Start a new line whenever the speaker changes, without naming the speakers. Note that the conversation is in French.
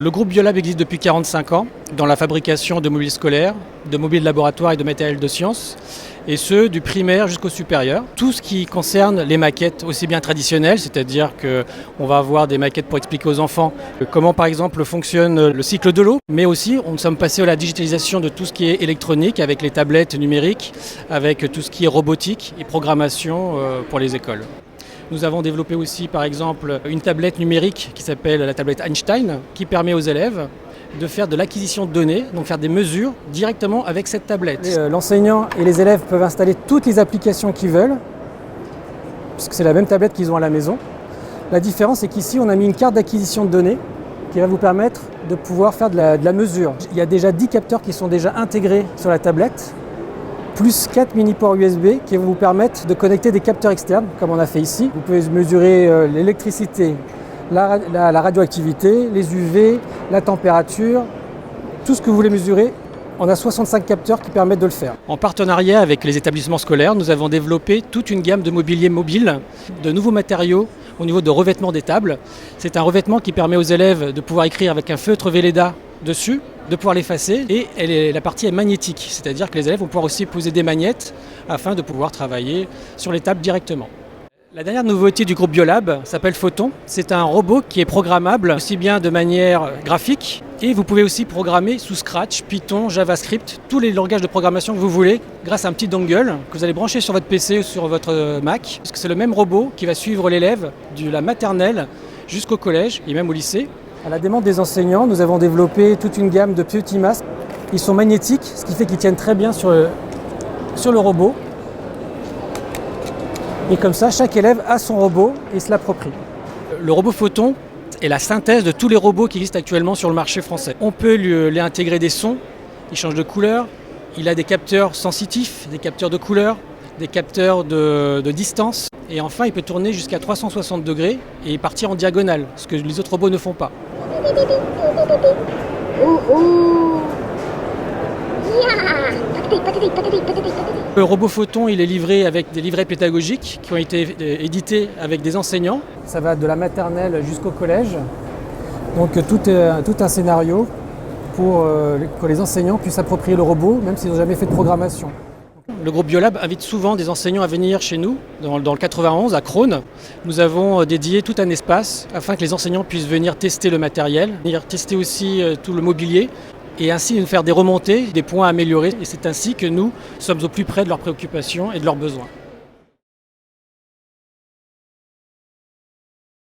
Le groupe Biolab existe depuis 45 ans dans la fabrication de mobiles scolaires, de mobiles de laboratoire et de matériel de sciences, et ce, du primaire jusqu'au supérieur. Tout ce qui concerne les maquettes aussi bien traditionnelles, c'est-à-dire qu'on va avoir des maquettes pour expliquer aux enfants comment par exemple fonctionne le cycle de l'eau, mais aussi nous sommes passés à la digitalisation de tout ce qui est électronique avec les tablettes numériques, avec tout ce qui est robotique et programmation pour les écoles. Nous avons développé aussi par exemple une tablette numérique qui s'appelle la tablette Einstein qui permet aux élèves de faire de l'acquisition de données, donc faire des mesures directement avec cette tablette.
L'enseignant et les élèves peuvent installer toutes les applications qu'ils veulent, puisque c'est la même tablette qu'ils ont à la maison. La différence c'est qu'ici on a mis une carte d'acquisition de données qui va vous permettre de pouvoir faire de la mesure. Il y a déjà 10 capteurs qui sont déjà intégrés sur la tablette, plus 4 mini-ports USB qui vont vous permettre de connecter des capteurs externes, comme on a fait ici. Vous pouvez mesurer l'électricité, la radioactivité, les UV, la température, tout ce que vous voulez mesurer. On a 65 capteurs qui permettent de le faire.
En partenariat avec les établissements scolaires, nous avons développé toute une gamme de mobilier mobile, de nouveaux matériaux au niveau de revêtement des tables. C'est un revêtement qui permet aux élèves de pouvoir écrire avec un feutre Velleda dessus, de pouvoir l'effacer, et la partie est magnétique, c'est-à-dire que les élèves vont pouvoir aussi poser des magnettes afin de pouvoir travailler sur les tables directement. La dernière nouveauté du groupe Biolab s'appelle Photon. C'est un robot qui est programmable aussi bien de manière graphique, et vous pouvez aussi programmer sous Scratch, Python, JavaScript, tous les langages de programmation que vous voulez grâce à un petit dongle que vous allez brancher sur votre PC ou sur votre Mac. Parce que c'est le même robot qui va suivre l'élève de la maternelle jusqu'au collège et même au lycée.
À la demande des enseignants, nous avons développé toute une gamme de petits masques. Ils sont magnétiques, ce qui fait qu'ils tiennent très bien sur le robot. Et comme ça, chaque élève a son robot et se l'approprie.
Le robot Photon est la synthèse de tous les robots qui existent actuellement sur le marché français. On peut lui intégrer des sons, il change de couleur, il a des capteurs sensitifs, des capteurs de couleur, des capteurs de distance. Et enfin, il peut tourner jusqu'à 360 degrés et partir en diagonale, ce que les autres robots ne font pas. Le robot Photon, il est livré avec des livrets pédagogiques qui ont été édités avec des enseignants.
Ça va de la maternelle jusqu'au collège. Donc tout un scénario pour que les enseignants puissent s'approprier le robot, même s'ils n'ont jamais fait de programmation.
Le groupe Biolab invite souvent des enseignants à venir chez nous, dans le 91, à Crosne. Nous avons dédié tout un espace afin que les enseignants puissent venir tester le matériel, venir tester aussi tout le mobilier et ainsi nous faire des remontées, des points à améliorer. Et c'est ainsi que nous sommes au plus près de leurs préoccupations et de leurs besoins.